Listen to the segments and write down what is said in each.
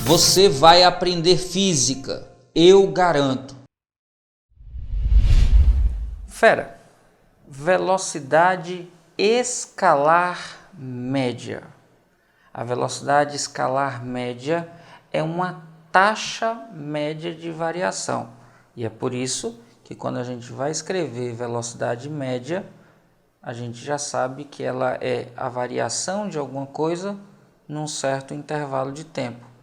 Você vai aprender física, eu garanto. Fera, velocidade escalar média. A velocidade escalar média é uma taxa média de variação. E é por isso que quando a gente vai escrever velocidade média, a gente já sabe que ela é a variação de alguma coisa num certo intervalo de tempo.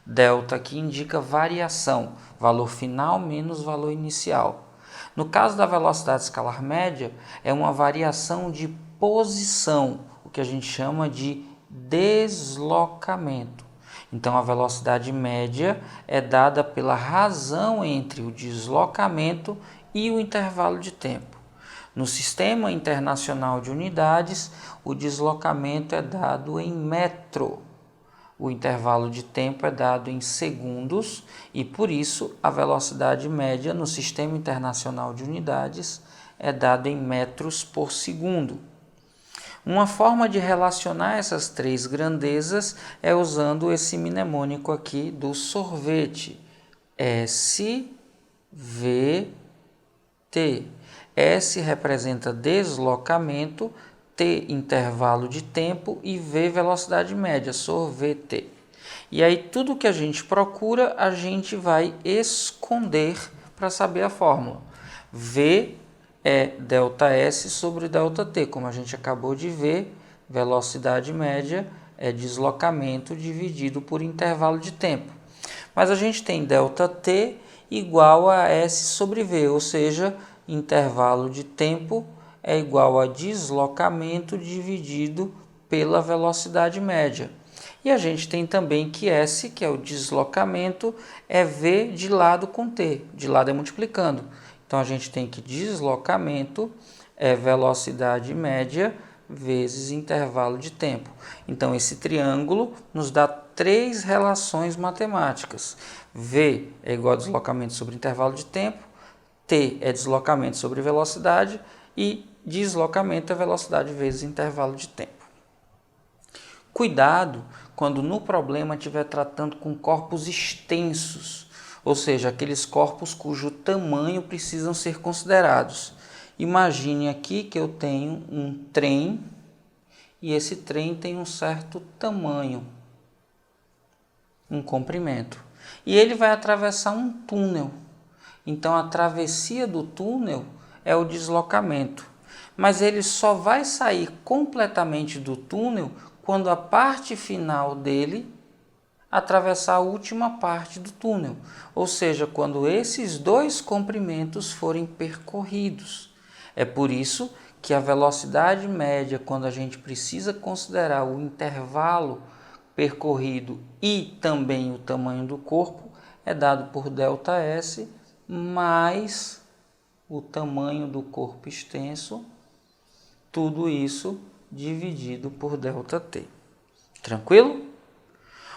Delta aqui indica variação, valor final menos valor inicial. No caso da velocidade escalar média, é uma variação de posição, o que a gente chama de deslocamento. Então, a velocidade média é dada pela razão entre o deslocamento e o intervalo de tempo. No Sistema Internacional de Unidades, o deslocamento é dado em metro. O intervalo de tempo é dado em segundos e, por isso, a velocidade média no Sistema Internacional de Unidades é dada em metros por segundo. Uma forma de relacionar essas três grandezas é usando esse mnemônico aqui do sorvete. S, V, T. S representa deslocamento, T intervalo de tempo e V velocidade média, sorvete. E aí tudo que a gente procura, a gente vai esconder para saber a fórmula. V é ΔS sobre ΔT, como a gente acabou de ver, velocidade média é deslocamento dividido por intervalo de tempo. Mas a gente tem ΔT igual a S sobre V, ou seja, intervalo de tempo é igual a deslocamento dividido pela velocidade média. E a gente tem também que S, que é o deslocamento, é V de lado com T. De lado é multiplicando. Então, a gente tem que deslocamento é velocidade média vezes intervalo de tempo. Então, esse triângulo nos dá três relações matemáticas. V é igual a deslocamento sobre intervalo de tempo, T é deslocamento sobre velocidade e deslocamento é velocidade vezes intervalo de tempo. Cuidado quando no problema estiver tratando com corpos extensos, ou seja, aqueles corpos cujo tamanho precisam ser considerados. Imagine aqui que eu tenho um trem e esse trem tem um certo tamanho, um comprimento, e ele vai atravessar um túnel. Então, a travessia do túnel é o deslocamento, mas ele só vai sair completamente do túnel quando a parte final dele atravessar a última parte do túnel, ou seja, quando esses dois comprimentos forem percorridos. É por isso que a velocidade média, quando a gente precisa considerar o intervalo percorrido e também o tamanho do corpo, é dado por ΔS mais o tamanho do corpo extenso, tudo isso dividido por ΔT. Tranquilo?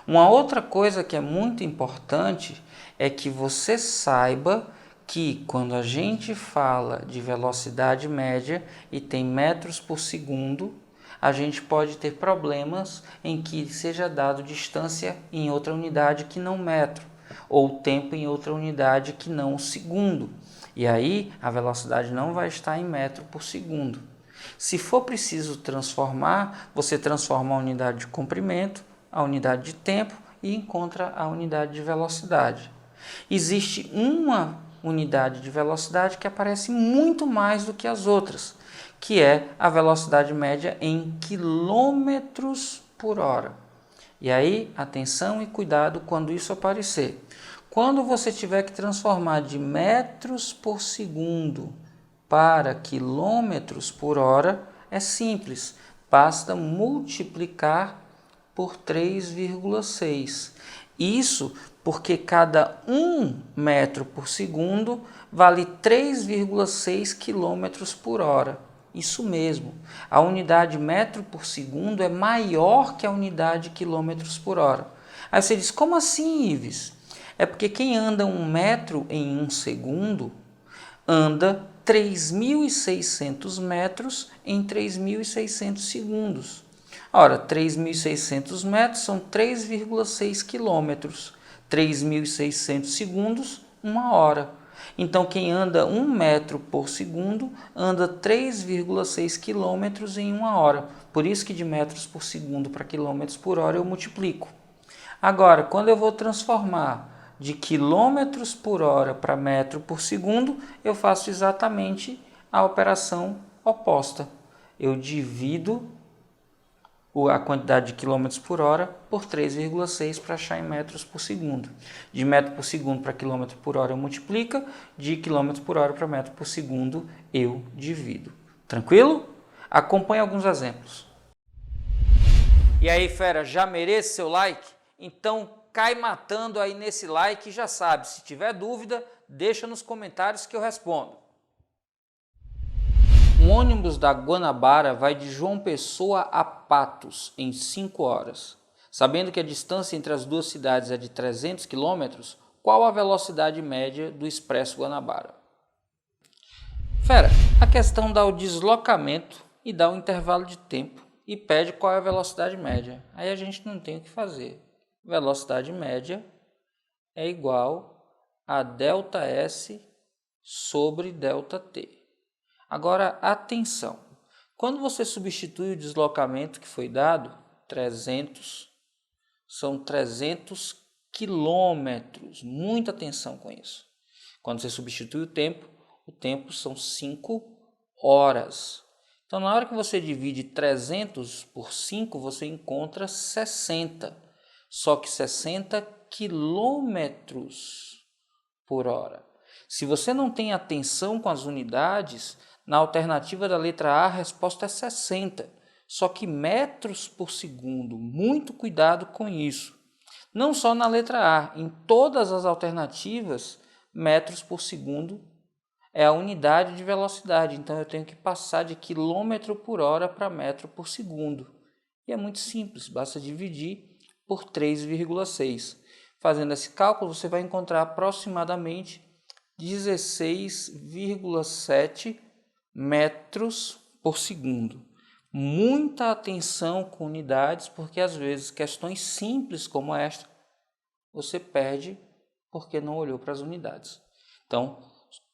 Uma outra coisa que é muito importante é que você saiba que quando a gente fala de velocidade média e tem metros por segundo, a gente pode ter problemas em que seja dado distância em outra unidade que não metro, ou tempo em outra unidade que não segundo. E aí a velocidade não vai estar em metro por segundo. Se for preciso transformar, você transforma a unidade de comprimento, a unidade de tempo e encontra a unidade de velocidade. Existe uma unidade de velocidade que aparece muito mais do que as outras, que é a velocidade média em quilômetros por hora. E aí, atenção e cuidado quando isso aparecer. Quando você tiver que transformar de metros por segundo para quilômetros por hora, é simples, basta multiplicar por 3,6. Isso porque cada 1 metro por segundo vale 3,6 quilômetros por hora. Isso mesmo, a unidade metro por segundo é maior que a unidade quilômetros por hora. Aí você diz, como assim, Ives? É porque quem anda 1 metro em 1 segundo anda 3.600 metros em 3.600 segundos. Ora, 3.600 metros são 3,6 quilômetros. 3.600 segundos, 1 hora. Então, quem anda 1 metro por segundo, anda 3,6 quilômetros em 1 hora. Por isso que de metros por segundo para quilômetros por hora eu multiplico. Agora, quando eu vou transformar de quilômetros por hora para metro por segundo, eu faço exatamente a operação oposta. Eu divido a quantidade de quilômetros por hora por 3,6 para achar em metros por segundo. De metro por segundo para quilômetro por hora eu multiplico, de quilômetro por hora para metro por segundo eu divido. Tranquilo? Acompanhe alguns exemplos. E aí, fera, já merece seu like? Então cai matando aí nesse like e já sabe, se tiver dúvida, deixa nos comentários que eu respondo. Um ônibus da Guanabara vai de João Pessoa a Patos em 5 horas. Sabendo que a distância entre as duas cidades é de 300 km, qual a velocidade média do Expresso Guanabara? Fera, a questão dá o deslocamento e dá o intervalo de tempo e pede qual é a velocidade média. Aí a gente não tem o que fazer. Velocidade média é igual a ΔS sobre ΔT. Agora, atenção, quando você substitui o deslocamento que foi dado, 300, são 300 quilômetros, muita atenção com isso. Quando você substitui o tempo são 5 horas. Então, na hora que você divide 300 por 5, você encontra 60, só que 60 quilômetros por hora. Se você não tem atenção com as unidades, na alternativa da letra A, a resposta é 60, só que metros por segundo. Muito cuidado com isso. Não só na letra A, em todas as alternativas, metros por segundo é a unidade de velocidade. Então, eu tenho que passar de quilômetro por hora para metro por segundo. E é muito simples, basta dividir por 3,6. Fazendo esse cálculo, você vai encontrar aproximadamente 16,7 metros por segundo. Muita atenção com unidades, porque às vezes questões simples como esta você perde porque não olhou para as unidades. Então,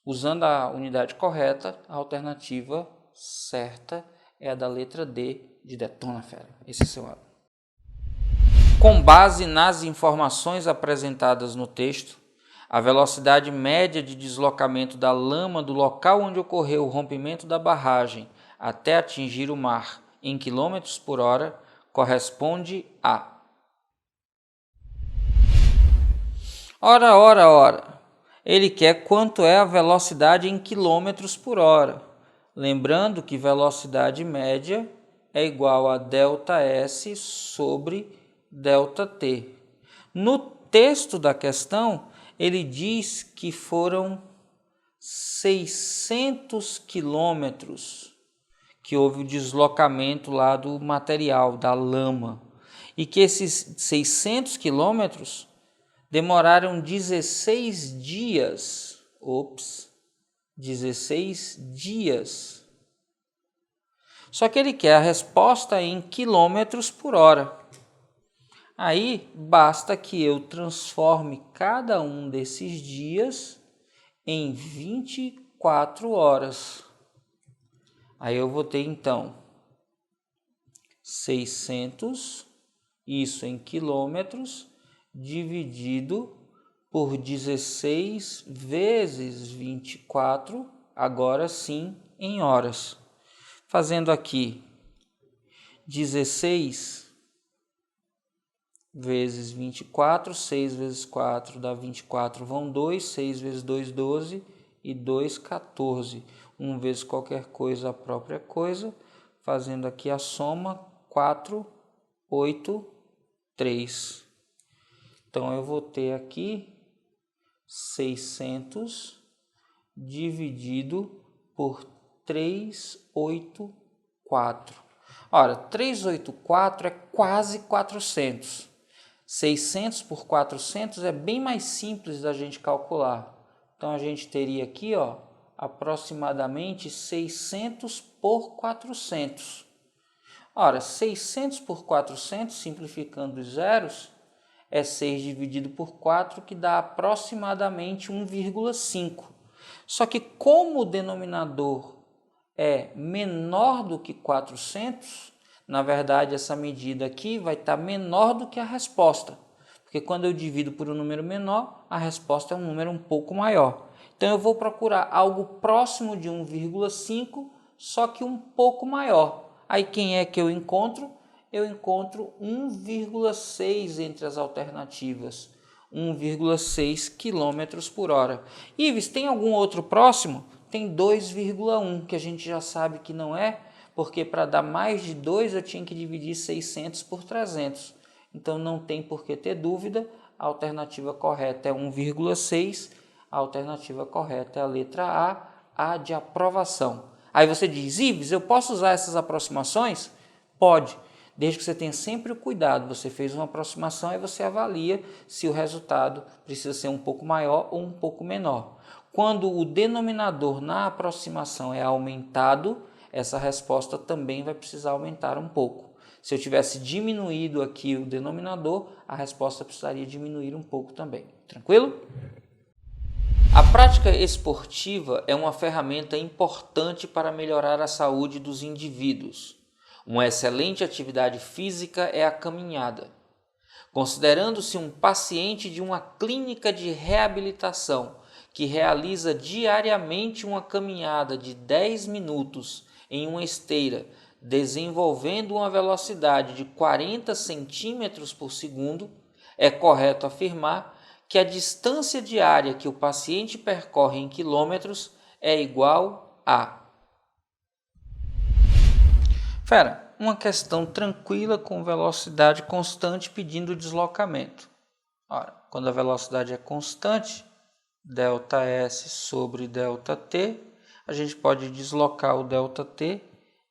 usando a unidade correta, a alternativa certa é a da letra D de Detona Fera. Esse é o seu ano. Com base nas informações apresentadas no texto, a velocidade média de deslocamento da lama do local onde ocorreu o rompimento da barragem até atingir o mar em quilômetros por hora corresponde a... Ora. Ele quer quanto é a velocidade em quilômetros por hora. Lembrando que velocidade média é igual a ΔS sobre ΔT. No texto da questão, ele diz que foram 600 quilômetros que houve o deslocamento lá do material, da lama, e que esses 600 quilômetros demoraram 16 dias. 16 dias. Só que ele quer a resposta em quilômetros por hora. Aí, basta que eu transforme cada um desses dias em 24 horas. Aí eu vou ter, então, 600, isso em quilômetros, dividido por 16 vezes 24, agora sim em horas. Fazendo aqui 16 vezes 24, 6 vezes 4 dá 24, vão 2, 6 vezes 2, 12 e 2, 14. 1 vezes qualquer coisa, a própria coisa. Fazendo aqui a soma, 4, 8, 3. Então, eu vou ter aqui 600 dividido por 384. Ora, 384 é quase 400. 600 por 400 é bem mais simples da gente calcular. Então, a gente teria aqui, aproximadamente 600 por 400. Ora, 600 por 400, simplificando os zeros, é 6 dividido por 4, que dá aproximadamente 1,5. Só que como o denominador é menor do que 400, na verdade essa medida aqui vai estar menor do que a resposta. Porque quando eu divido por um número menor, a resposta é um número um pouco maior. Então eu vou procurar algo próximo de 1,5, só que um pouco maior. Aí quem é que eu encontro? Eu encontro 1,6 entre as alternativas, 1,6 km por hora. Ives, tem algum outro próximo? Tem 2,1, que a gente já sabe que não é, porque para dar mais de 2 eu tinha que dividir 600 por 300. Então não tem por que ter dúvida, a alternativa correta é 1,6, a alternativa correta é a letra A de aprovação. Aí você diz, Ives, eu posso usar essas aproximações? Pode, desde que você tenha sempre o cuidado. Você fez uma aproximação e você avalia se o resultado precisa ser um pouco maior ou um pouco menor. Quando o denominador na aproximação é aumentado, essa resposta também vai precisar aumentar um pouco. Se eu tivesse diminuído aqui o denominador, a resposta precisaria diminuir um pouco também. Tranquilo? A prática esportiva é uma ferramenta importante para melhorar a saúde dos indivíduos. Uma excelente atividade física é a caminhada. Considerando-se um paciente de uma clínica de reabilitação que realiza diariamente uma caminhada de 10 minutos em uma esteira, desenvolvendo uma velocidade de 40 centímetros por segundo, é correto afirmar que a distância diária que o paciente percorre em quilômetros é igual a... uma questão tranquila com velocidade constante pedindo deslocamento. Ora, quando a velocidade é constante, ΔS sobre ΔT, a gente pode deslocar o ΔT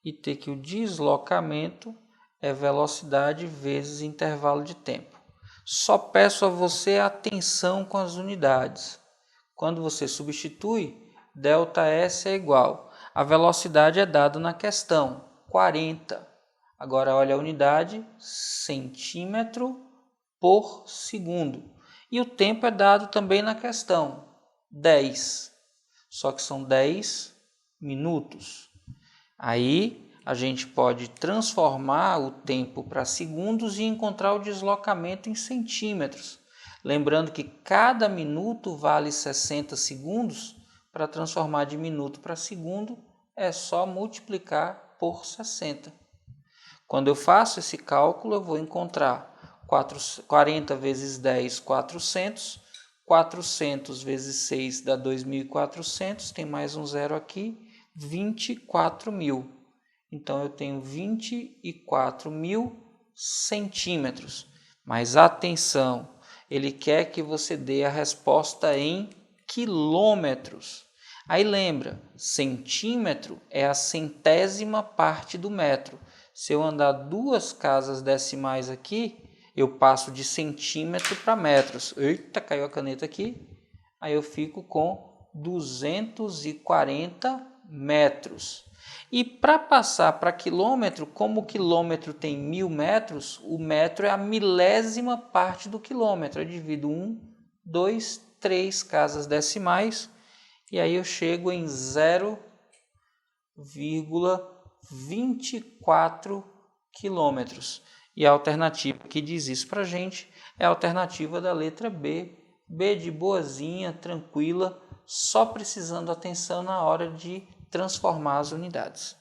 e ter que o deslocamento é velocidade vezes intervalo de tempo. Só peço a você atenção com as unidades. Quando você substitui, ΔS é igual. A velocidade é dada na questão, 40. Agora olha a unidade, centímetro por segundo. E o tempo é dado também na questão, 10. Só que são 10 minutos. Aí a gente pode transformar o tempo para segundos e encontrar o deslocamento em centímetros. Lembrando que cada minuto vale 60 segundos, para transformar de minuto para segundo é só multiplicar por 60. Quando eu faço esse cálculo, eu vou encontrar 40 vezes 10, 400. 400 vezes 6 dá 2.400, tem mais um zero aqui, 24.000. Então, eu tenho 24.000 centímetros. Mas atenção, ele quer que você dê a resposta em quilômetros. Aí lembra, centímetro é a centésima parte do metro. Se eu andar 2 casas decimais aqui, eu passo de centímetro para metros. Eita, caiu a caneta aqui. Aí eu fico com 240 metros. E para passar para quilômetro, como o quilômetro tem 1.000 metros, o metro é a milésima parte do quilômetro. Eu divido 1, 2, 3 casas decimais e aí eu chego em 0,24 quilômetros. E a alternativa que diz isso para a gente é a alternativa da letra B. B de boazinha, tranquila, só precisando atenção na hora de transformar as unidades.